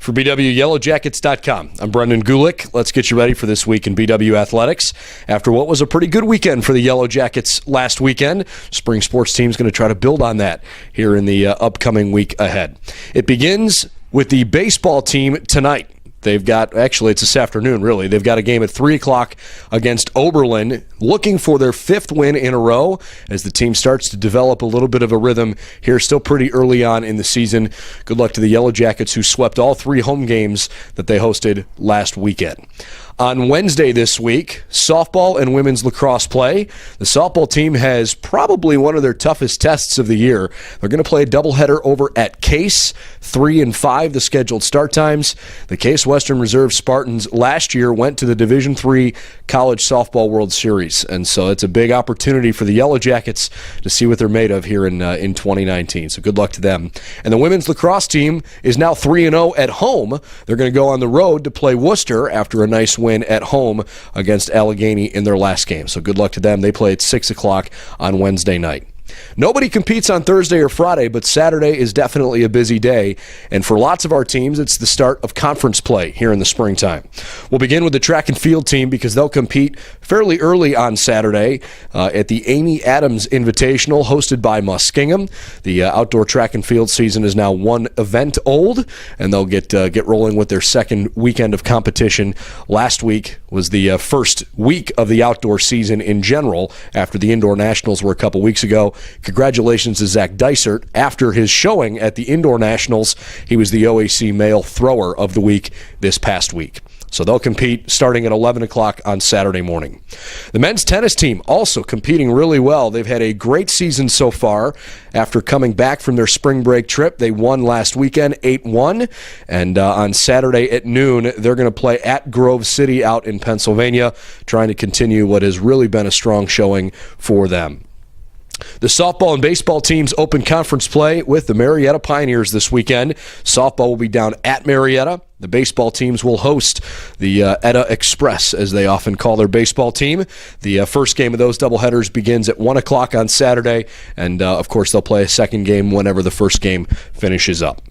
For BWYellowJackets.com, I'm Brendan Gulick. Let's get you ready for this week in BW Athletics. After what was a pretty good weekend for the Yellow Jackets last weekend, spring sports team's going to try to build on that here in the upcoming week ahead. It begins with the baseball team tonight. They've got, actually it's this afternoon really, they've got a game at 3 o'clock against Oberlin, looking for their 5th win in a row as the team starts to develop a little bit of a rhythm here, still pretty early on in the season. Good luck to the Yellow Jackets, who swept all 3 home games that they hosted last weekend. On Wednesday this week, softball and women's lacrosse play. The softball team has probably one of their toughest tests of the year. They're going to play a doubleheader over at Case, 3 and 5, the scheduled start times. The Case Western Reserve Spartans last year went to the Division III College Softball World Series, and so it's a big opportunity for the Yellow Jackets to see what they're made of here in 2019. So good luck to them. And the women's lacrosse team is now 3-0 at home. They're going to go on the road to play Worcester after a nice win at home against Allegheny in their last game. So good luck to them. They play at 6 o'clock on Wednesday night. Nobody competes on Thursday or Friday, but Saturday is definitely a busy day. And for lots of our teams, it's the start of conference play here in the springtime. We'll begin with the track and field team because they'll compete fairly early on Saturday at the Amy Adams Invitational hosted by Muskingum. The outdoor track and field season is now 1 event old, and they'll get rolling with their second weekend of competition. Last week was the first week of the outdoor season in general after the indoor nationals were a couple weeks ago. Congratulations to Zach Dysert. After his showing at the Indoor Nationals, he was the OAC Male Thrower of the Week this past week. So they'll compete starting at 11 o'clock on Saturday morning. The men's tennis team also competing really well. They've had a great season so far. After coming back from their spring break trip, they won last weekend 8-1. And on Saturday at noon, they're going to play at Grove City out in Pennsylvania, trying to continue what has really been a strong showing for them. The softball and baseball teams open conference play with the Marietta Pioneers this weekend. Softball will be down at Marietta. The baseball teams will host the Etta Express, as they often call their baseball team. The first game of those doubleheaders begins at 1 o'clock on Saturday, and of course they'll play a second game whenever the first game finishes up.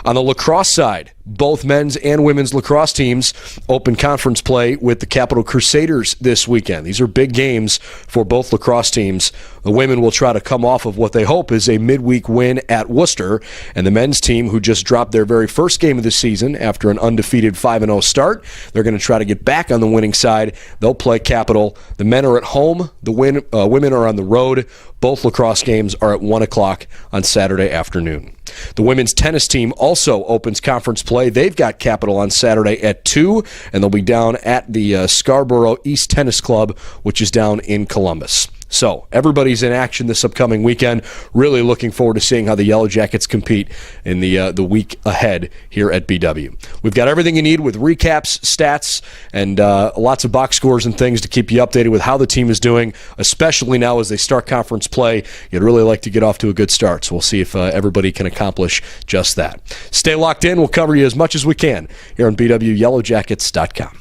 On the lacrosse side, both men's and women's lacrosse teams open conference play with the Capital Crusaders this weekend. These are big games for both lacrosse teams. The women will try to come off of what they hope is a midweek win at Worcester, and the men's team, who just dropped their very first game of the season after an undefeated 5-0 start, they're going to try to get back on the winning side. They'll play Capital. The men are at home. The women are on the road. Both lacrosse games are at 1 o'clock on Saturday afternoon. The women's tennis team also opens conference play. They've got Capital on Saturday at 2, and they'll be down at the Scarborough East Tennis Club, which is down in Columbus. So everybody's in action this upcoming weekend. Really looking forward to seeing how the Yellow Jackets compete in the week ahead here at BW. We've got everything you need with recaps, stats, and lots of box scores and things to keep you updated with how the team is doing, especially now as they start conference play. You'd really like to get off to a good start, so we'll see if everybody can accomplish just that. Stay locked in. We'll cover you as much as we can here on BWYellowJackets.com.